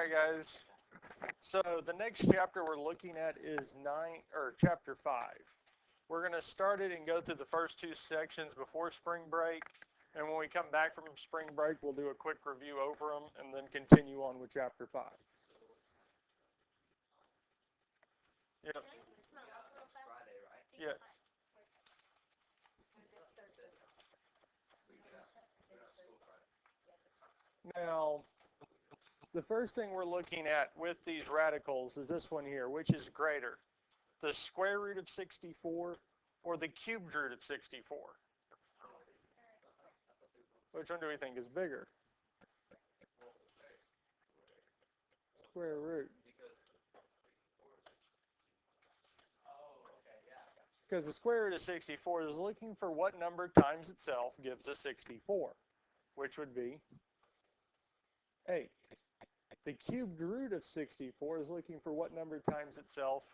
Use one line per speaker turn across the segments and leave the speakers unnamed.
right, guys. So the next chapter we're looking at is chapter 5. We're going to start it and go through the first two sections before spring break. And when we come back from spring break, we'll do a quick review over them and then continue on with chapter 5. Yep. Yeah. Now, the first thing we're looking at with these radicals is this one here, which is greater, the square root of 64 or the cubed root of 64? Which one do we think is bigger? Square root. Because the square root of 64 is looking for what number times itself gives us 64, which would be 8. The cubed root of 64 is looking for what number times itself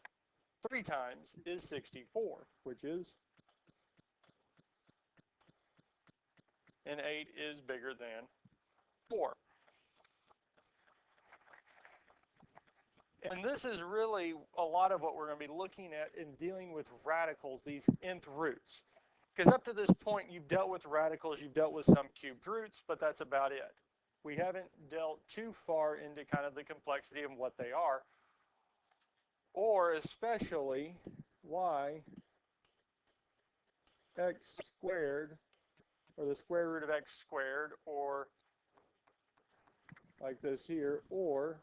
3 times is 64, which is, and 8 is bigger than 4. And this is really a lot of what we're going to be looking at in dealing with radicals, these nth roots. Because up to this point, you've dealt with radicals, you've dealt with some cubed roots, but that's about it. We haven't dealt too far into kind of the complexity of what they are, or especially why x squared, or the square root of x squared, or like this here, or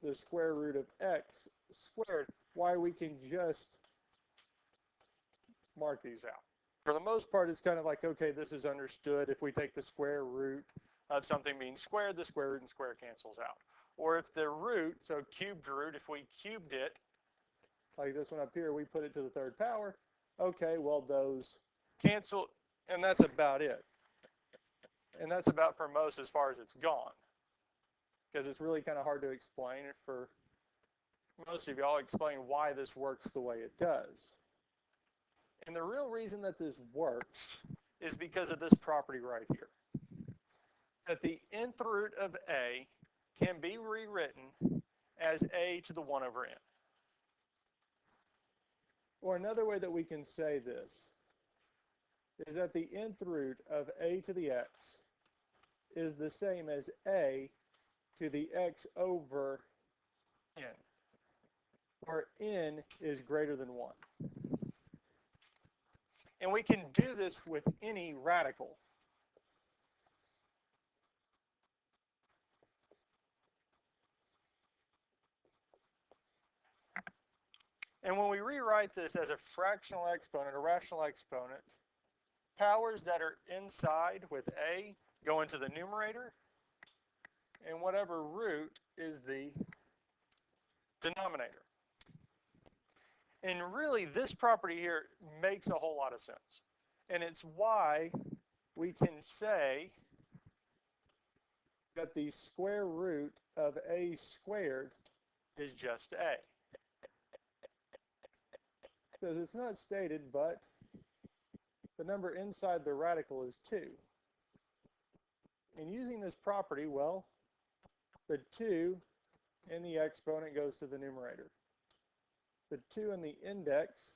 the square root of x squared, why we can just mark these out. For the most part, it's kind of like, okay, this is understood. If we take the square root of something being squared, the square root and square cancels out. Or if the root, so cubed root, if we cubed it, like this one up here, we put it to the third power, okay, well, those cancel, and that's about it. And that's about for most as far as it's gone. Because it's really kind of hard to explain. For most of you, I'll explain why this works the way it does. And the real reason that this works is because of this property right here. That the nth root of a can be rewritten as a to the 1 over n. Or another way that we can say this is that the nth root of a to the x is the same as a to the x over n, where n is greater than 1. And we can do this with any radical. And when we rewrite this as a fractional exponent, a rational exponent, powers that are inside with a go into the numerator, and whatever root is the denominator. And really, this property here makes a whole lot of sense. And it's why we can say that the square root of a squared is just a. Because it's not stated, but the number inside the radical is 2. And using this property, well, the 2 in the exponent goes to the numerator. The 2 in the index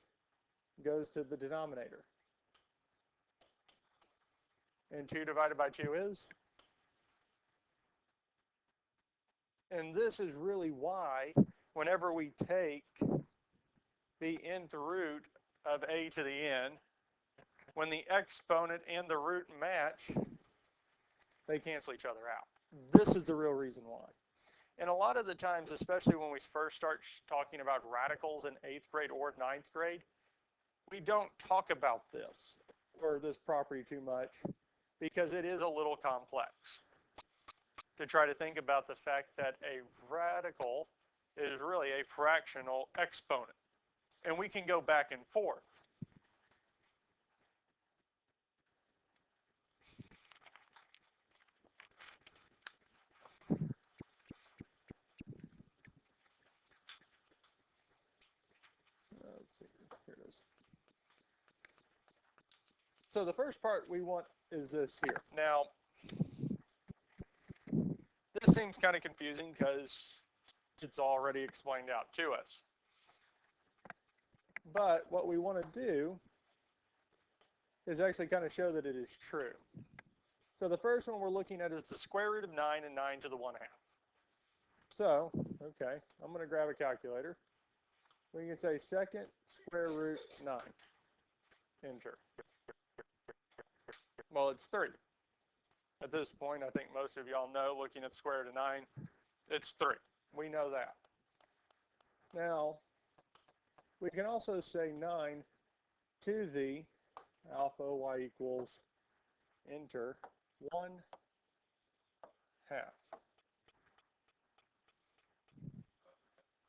goes to the denominator. And 2 divided by 2 is? And this is really why whenever we take the nth root of a to the n, when the exponent and the root match, they cancel each other out. This is the real reason why. And a lot of the times, especially when we first start talking about radicals in 8th grade or 9th grade, we don't talk about this or this property too much because it is a little complex to try to think about the fact that a radical is really a fractional exponent. And we can go back and forth. Let's see, here it is. So the first part we want is this here. Now, This seems kind of confusing because it's already explained out to us. But what we want to do is actually kind of show that it is true. So the first one we're looking at is the square root of 9 and 9 to the 1/2. So, okay, I'm going to grab a calculator. We can say second square root 9. Enter. Well, it's 3. At this point, I think most of y'all know, looking at square root of 9, it's 3. We know that. Now, we can also say 9 to the alpha y equals, enter, 1/2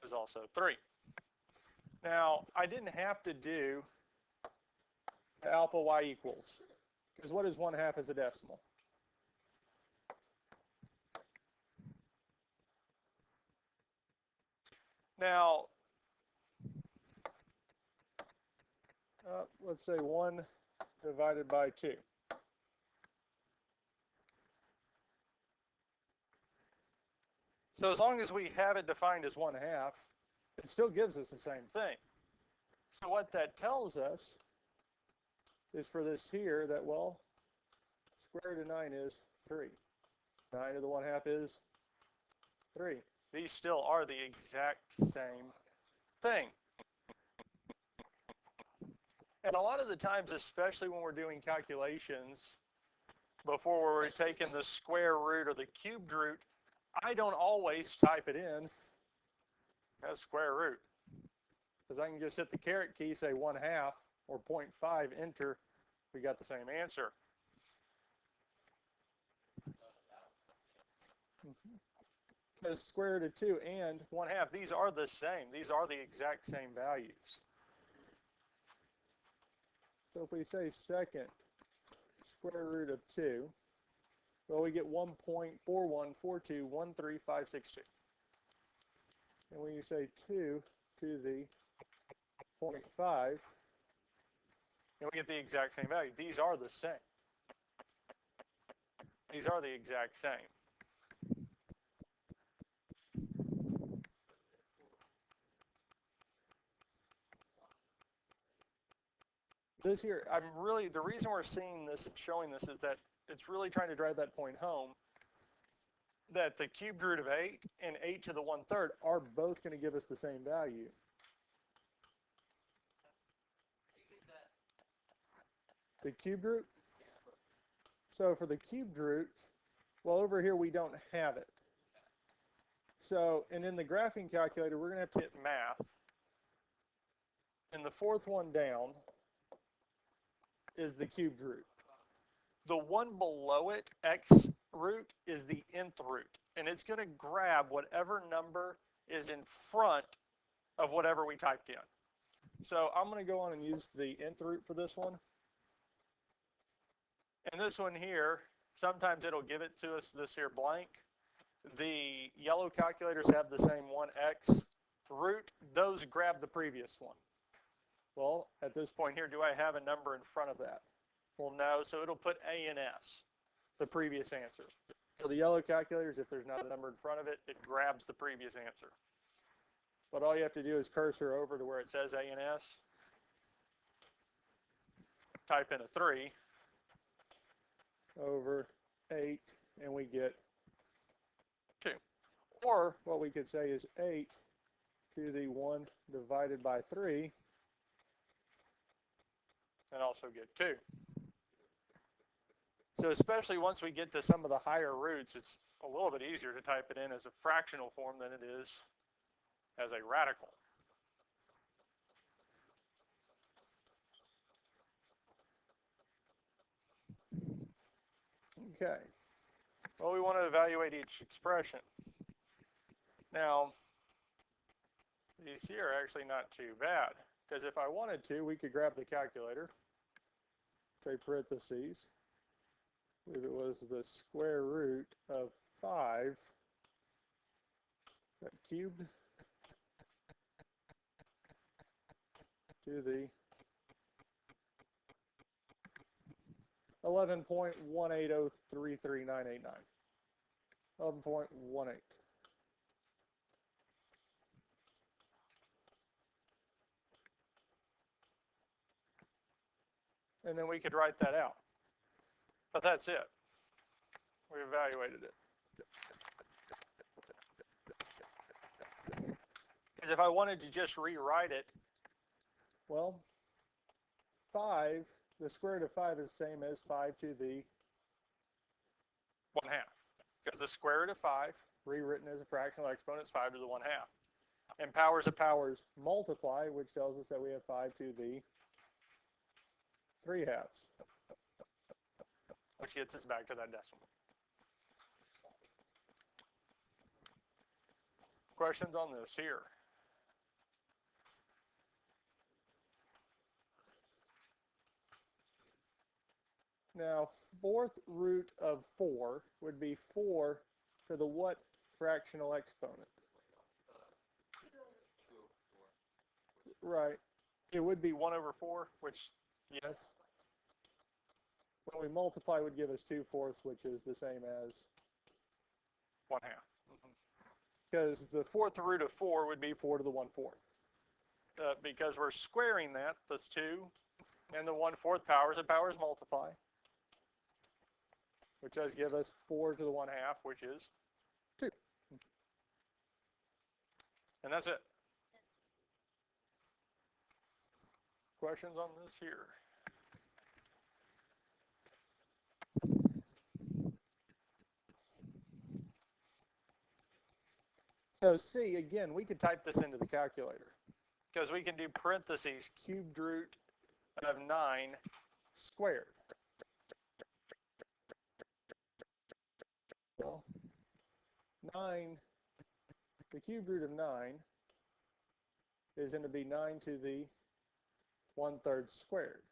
is also 3. Now, I didn't have to do the alpha y equals, because what is 1/2 as a decimal? Now, let's say 1 divided by 2. So as long as we have it defined as 1/2, it still gives us the same thing. So what that tells us is for this here that, well, square root of 9 is 3. 9 to the 1/2 is 3. These still are the exact same thing. And a lot of the times, especially when we're doing calculations, before we're taking the square root or the cubed root, I don't always type it in as square root. Because I can just hit the caret key, say 1/2 or 0.5, enter, we got the same answer. Because square root of 2 and 1/2, these are the same. These are the exact same values. So if we say second square root of 2, well, we get 1.4142135562. And when you say 2 to the 0.5, and we get the exact same value. These are the same. These are the exact same. This here, the reason we're seeing this and showing this is that it's really trying to drive that point home that the cubed root of 8 and 8 to the 1/3 are both going to give us the same value. The cubed root? So for the cubed root, well, over here we don't have it. So, and in the graphing calculator, we're going to have to hit math. And the fourth one down is the cubed root. The one below it, x root, is the nth root. And it's going to grab whatever number is in front of whatever we typed in. So I'm going to go on and use the nth root for this one. And this one here, sometimes it'll give it to us this here blank. The yellow calculators have the same 1x root. Those grab the previous one. Well, at this point here, do I have a number in front of that? Well, no, so it'll put A and S, the previous answer. So the yellow calculators, if there's not a number in front of it, it grabs the previous answer. But all you have to do is cursor over to where it says A and S, type in a 3 over 8, and we get 2. Or what we could say is 8 to the 1 divided by 3, and also get 2. So especially once we get to some of the higher roots, it's a little bit easier to type it in as a fractional form than it is as a radical. Okay. Well, we want to evaluate each expression. Now, these here are actually not too bad, because if I wanted to, we could grab the calculator, say parentheses, if it was the square root of 5, is that cubed, to the 11.18033,989. 11.18. And then we could write that out. But that's it. We evaluated it. Because if I wanted to just rewrite it, well, 5, the square root of 5 is the same as 5 to the 1/2. Because the square root of 5, rewritten as a fractional exponent, is 5 to the 1/2. And powers of powers multiply, which tells us that we have 5 to the 3/2, which gets us back to that decimal. Questions on this here? Now, 4th root of 4 would be 4 to the what fractional exponent? Right. It would be 1 over 4, which, yes. When we multiply, would give us 2/4, which is the same as 1/2. Because the 4th root of 4 would be 4 to the 1/4. Because we're squaring that, that's 2, and the 1/4 powers of powers multiply, which does give us 4 to the 1/2, which is 2. And that's it. Questions on this here? So C, again, we could type this into the calculator because we can do parentheses cubed root of 9 squared. Well, 9, the cubed root of 9 is going to be 9 to the 1/3 squared.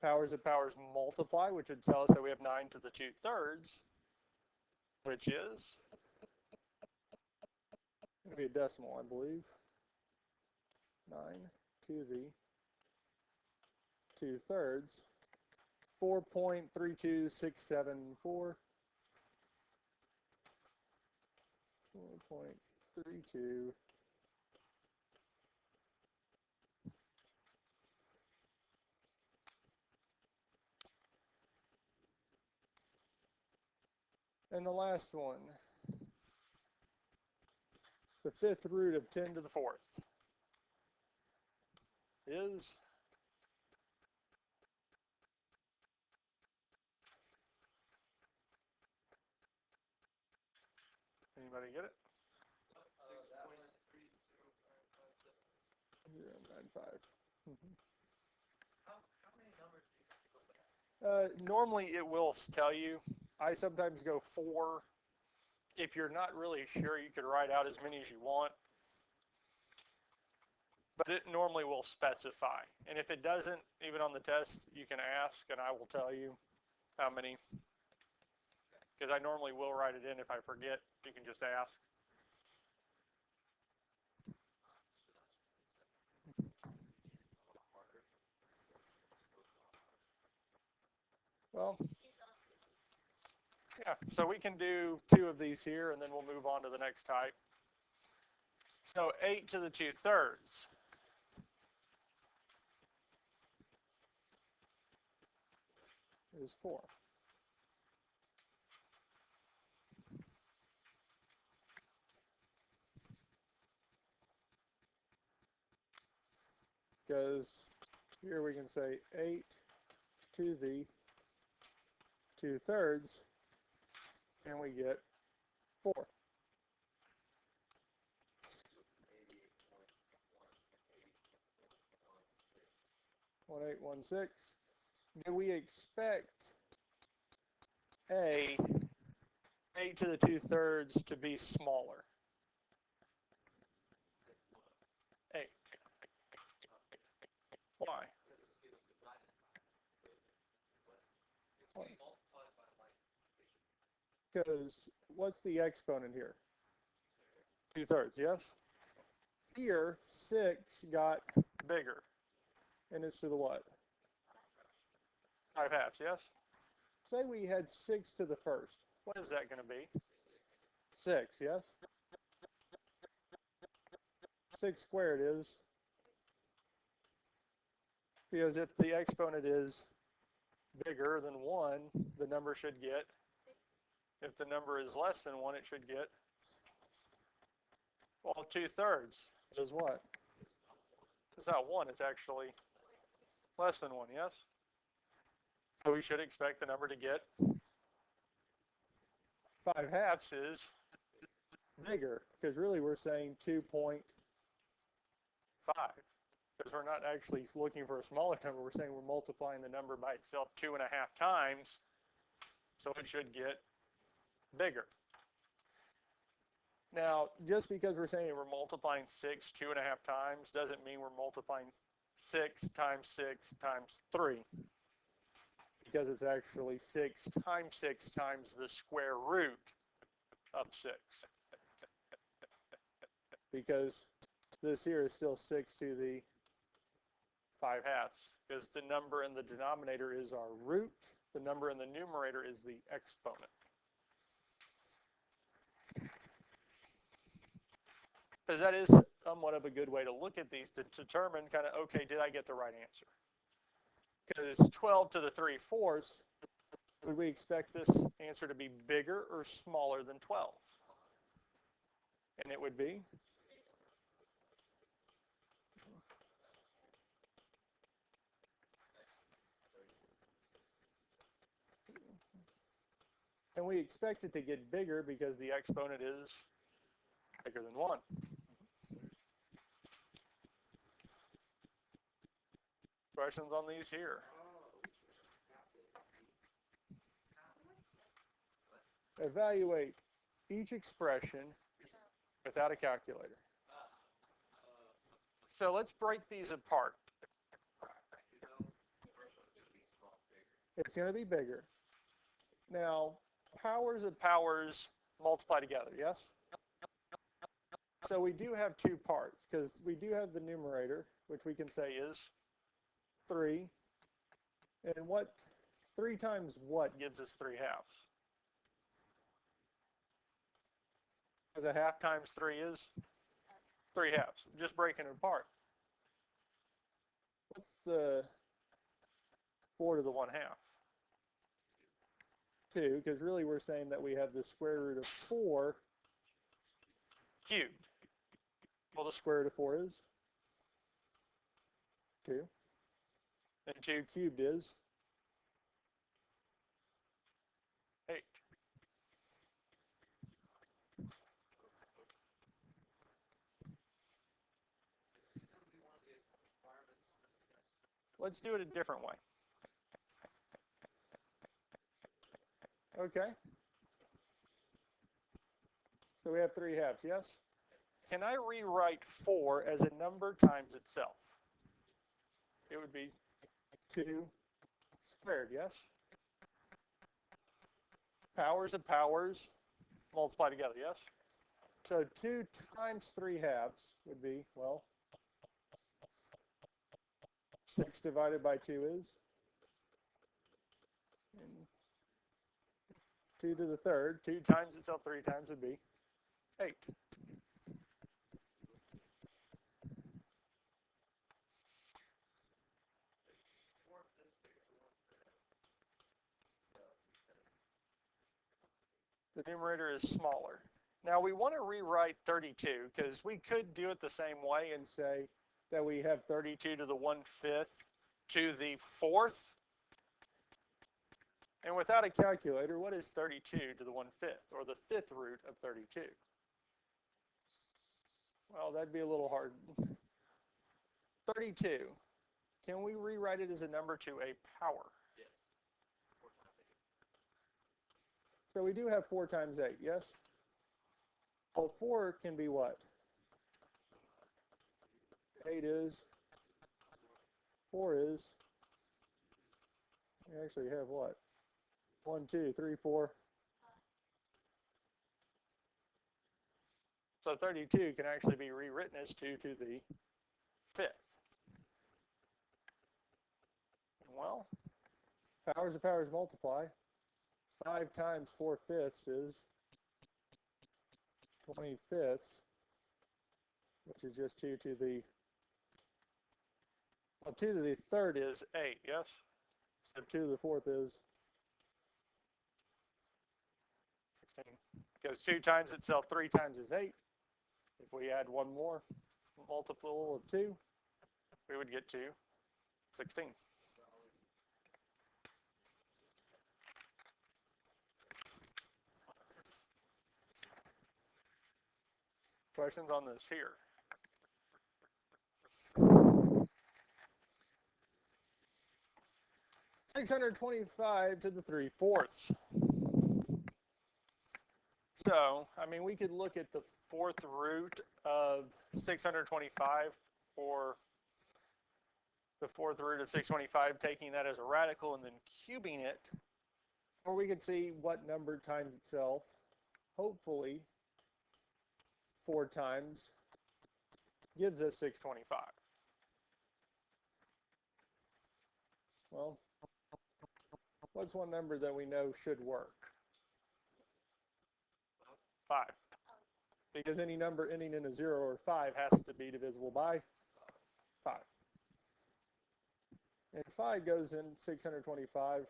Powers of powers multiply, which would tell us that we have 9 to the 2/3, which is going to be a decimal, I believe. 9 to the 2/3, 4.32674. 4.32. And the last one, the 5th root of 10 to the 4th is anybody get it? 0.95. Normally it will tell you. I sometimes go 4. If you're not really sure, you could write out as many as you want. But it normally will specify. And if it doesn't, even on the test, you can ask and I will tell you how many. Because I normally will write it in. If I forget, you can just ask. Well, yeah, so we can do 2 of these here, and then we'll move on to the next type. So 8 to the 2/3 is 4. Because here we can say 8 to the 2/3, and we get 4. 1816. Do we expect A, 8 to the 2/3 to be smaller? 8. Why? Because what's the exponent here? 2/3, yes? Here, 6 got bigger. And it's to the what? 5/2, yes? Say we had 6 to the first. What is that going to be? 6, yes? 6 squared is, because if the exponent is bigger than 1, the number should get, if the number is less than 1, it should get, well, 2/3 is what? It's not 1, it's actually less than 1, yes? So we should expect the number to get 5/2 is bigger, because really we're saying 2.5, because we're not actually looking for a smaller number, we're saying we're multiplying the number by itself 2.5 times, so it should get bigger. Now, just because we're saying we're multiplying 6 2.5 times doesn't mean we're multiplying 6 times 6 times 3, because it's actually 6 times 6 times the square root of 6, because this here is still 6 to the 5/2, because the number in the denominator is our root, the number in the numerator is the exponent. Because that is somewhat of a good way to look at these to determine kind of, okay, did I get the right answer? Because 12 to the 3/4, would we expect this answer to be bigger or smaller than 12? And it would be? And we expect it to get bigger because the exponent is bigger than 1. Questions on these here? Evaluate each expression without a calculator. So let's break these apart. It's going to be bigger. Now, powers of powers multiply together, yes? So we do have two parts, because we do have the numerator, which we can say is 3. And what 3 times what gives us 3/2? Because 1/2 times 3 is 3/2. Just breaking it apart. What's the 4 to the 1/2? 2, because really we're saying that we have the square root of 4 cubed. Well, the square root of 4 is 2. And 2 cubed is 8. Let's do it a different way. Okay. So we have 3/2, yes? Can I rewrite 4 as a number times itself? It would be 2 squared, yes? Powers of powers multiply together, yes? So 2 times 3/2 would be, well, 6 divided by 2 is? And 2 to the third. 2 times itself 3 times would be 8. The numerator is smaller. Now we want to rewrite 32, because we could do it the same way and say that we have 32 to the 1/5 to the 4th. And without a calculator, what is 32 to the 1/5, or the 5th root of 32? Well, that'd be a little hard. 32. Can we rewrite it as a number to a power?
Yes.
So we do have 4 times 8, yes? Well, 4 can be what? 8 is, 4 is, we actually have what? 1, 2, 3, 4. So 32 can actually be rewritten as 2 to the 5th. Well, Powers of powers multiply. 5 times 4/5 is 20/5, which is just 2 to the, well, 2 to the third is 8, yes? So 2 to the fourth is 16. Because 2 times itself 3 times is 8. If we add one more multiple of 2, we would get to 16. Questions on this here? (625 to the 3/4). So, I mean, we could look at the fourth root of 625, or the fourth root of 625, taking that as a radical and then cubing it, or we could see what number times itself, hopefully 4 times, gives us 625. Well, what's one number that we know should work? 5. Because any number ending in a 0 or 5 has to be divisible by 5. And 5 goes in 625.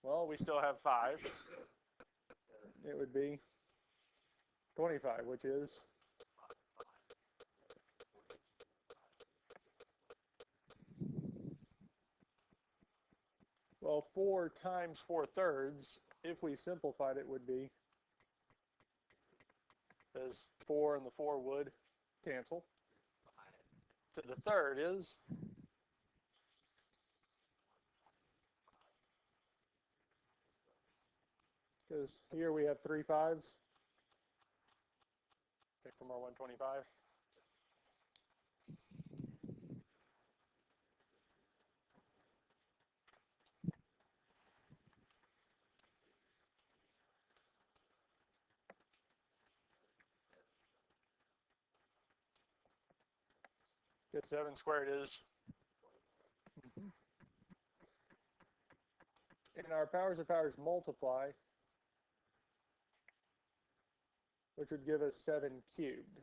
Well, we still have 5. It would be 25, which is well, 4 times 4/3, if we simplified it, would be, as 4 and the 4 would cancel. To the third is because here we have 3 5s. Take from our 125. Get 7 squared is. And our powers of powers multiply, which would give us 7 cubed.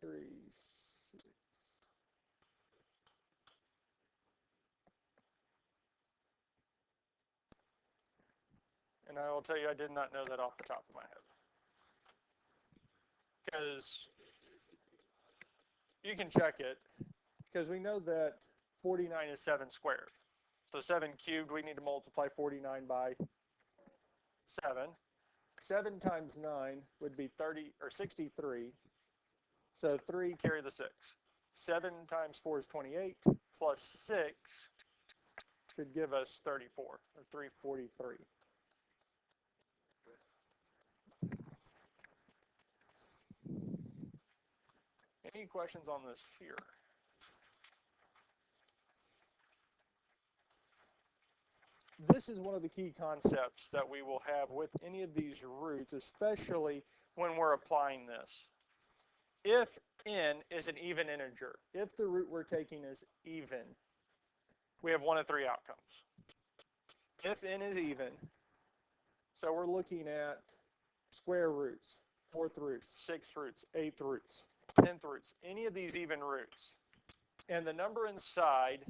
3, 6. And I will tell you, I did not know that off the top of my head. Because you can check it, because we know that 49 is 7 squared. So 7 cubed, we need to multiply 49 by 7. 7 times 9 would be 30 or 63. So 3 carry the 6. 7 times 4 is 28, plus 6 should give us 34, or 343. Any questions on this here? This is one of the key concepts that we will have with any of these roots, especially when we're applying this. If n is an even integer, if the root we're taking is even, we have one of 3 outcomes. If n is even, so we're looking at square roots, 4th roots, 6th roots, 8th roots, 10th roots, any of these even roots, and the number inside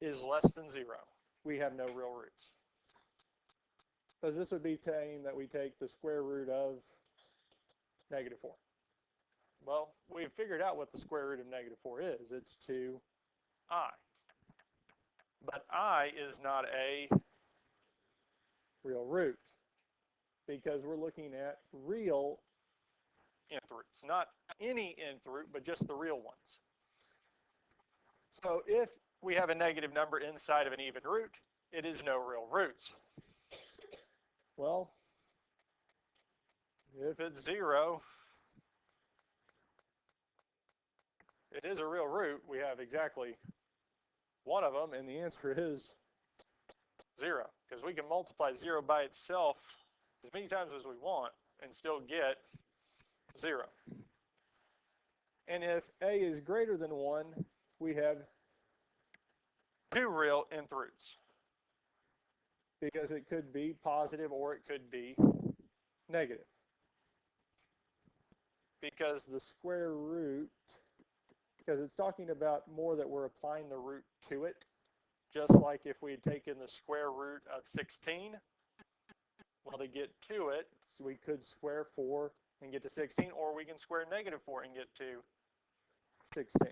is less than 0, we have no real roots. Because this would be saying that we take the square root of -4. Well, we've figured out what the square root of -4 is. It's 2i. But I is not a real root, because we're looking at real nth roots. Not any nth root, but just the real ones. So if we have a negative number inside of an even root, it is no real roots. Well, if it's 0, it is a real root. We have exactly one of them, and the answer is 0, because we can multiply 0 by itself as many times as we want and still get 0. And if a is greater than 1, we have two real nth roots, because it could be positive or it could be negative. Because the square root, because it's talking about more that we're applying the root to it, just like if we had taken the square root of 16, well, to get to it, so we could square 4 and get to 16, or we can square negative 4 and get to 16.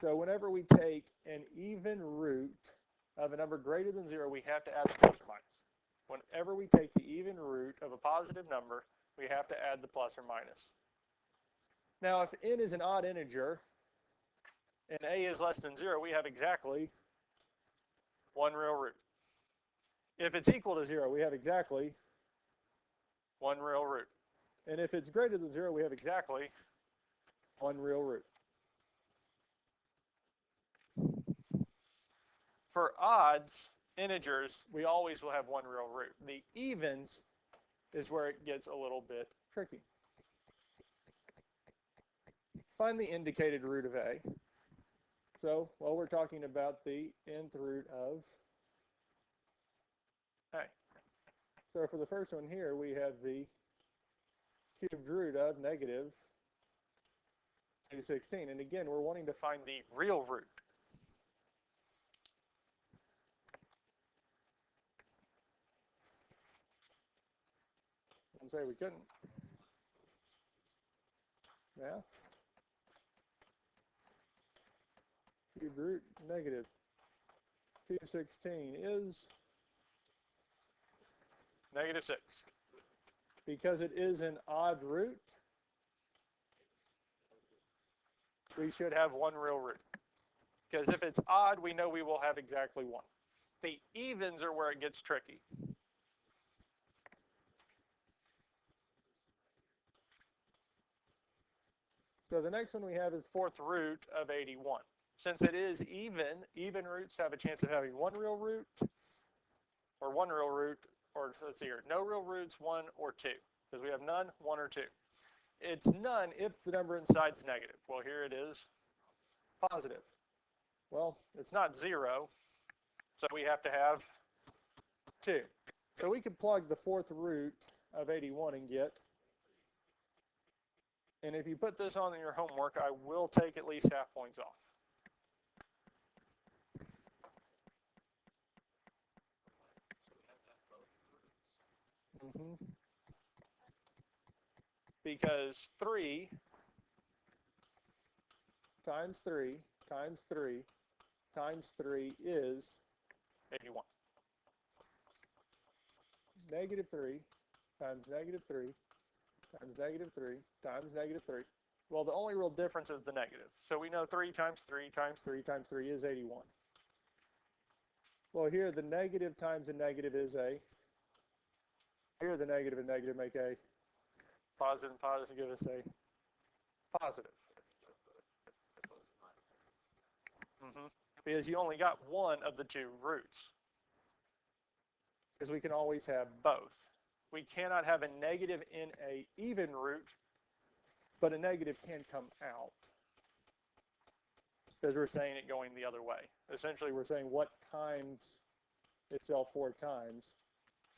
So whenever we take an even root of a number greater than 0, we have to add the plus or minus. Whenever we take the even root of a positive number, we have to add the plus or minus. Now, if n is an odd integer and a is less than 0, we have exactly one real root. If it's equal to 0, we have exactly one real root. And if it's greater than 0, we have exactly one real root. For odds, integers, we always will have one real root. The evens is where it gets a little bit tricky. Find the indicated root of a. So, well, we're talking about the nth root of a. So for the first one here, we have the cubed root of negative 216. And again, we're wanting to find the real root. And say we couldn't. Math. Cubed root negative 216 is negative 6. Because it is an odd root, we should have one real root. Because if it's odd, we know we will have exactly one. The evens are where it gets tricky. So the next one we have is fourth root of 81. Since it is even roots have a chance of having one real root, or one real root, or let's see here, no real roots, 1 or 2. Because we have none, 1 or 2. It's none if the number inside is negative. Well, here it is positive. Well, it's not 0, so we have to have 2. So we could plug the fourth root of 81 and get, and if you put this on in your homework, I will take at least half points off. Because 3 times 3 times 3 times 3 is 81. Negative 3 times negative 3 times negative 3 times negative 3. Well, the only real difference is the negative. So we know 3 times 3 times 3 times 3 is 81. Well, here the negative times a negative is a. Here the negative and negative make a positive and positive give us a positive. Because you only got one of the two roots. Because we can always have both. We cannot have a negative in a even root, but a negative can come out. Because we're saying it going the other way. Essentially, we're saying what times itself 4 times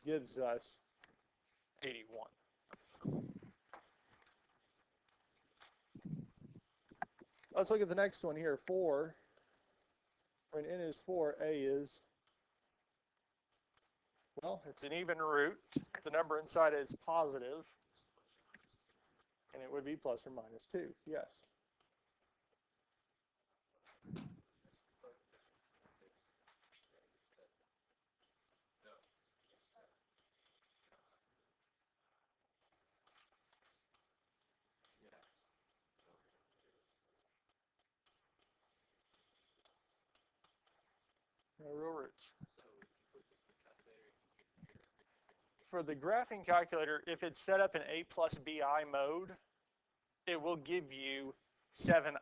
gives us 81. Let's look at the next one here. 4. When n is 4, a is, well, it's an even root. The number inside it is positive, and it would be plus or minus 2, yes. No real roots. For the graphing calculator, if it's set up in A plus BI mode, it will give you 7i.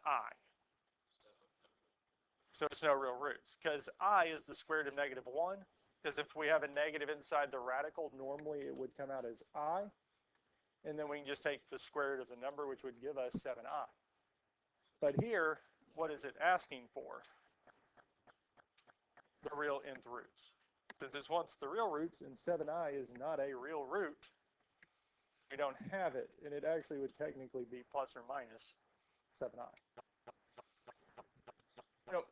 So it's no real roots, because I is the square root of negative 1. Because if we have a negative inside the radical, normally it would come out as I. And then we can just take the square root of the number, which would give us 7i. But here, what is it asking for? real nth roots. Since it wants the real roots and 7i is not a real root, we don't have it, and it actually would technically be plus or minus 7i. Yep.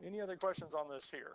Any other questions on this here?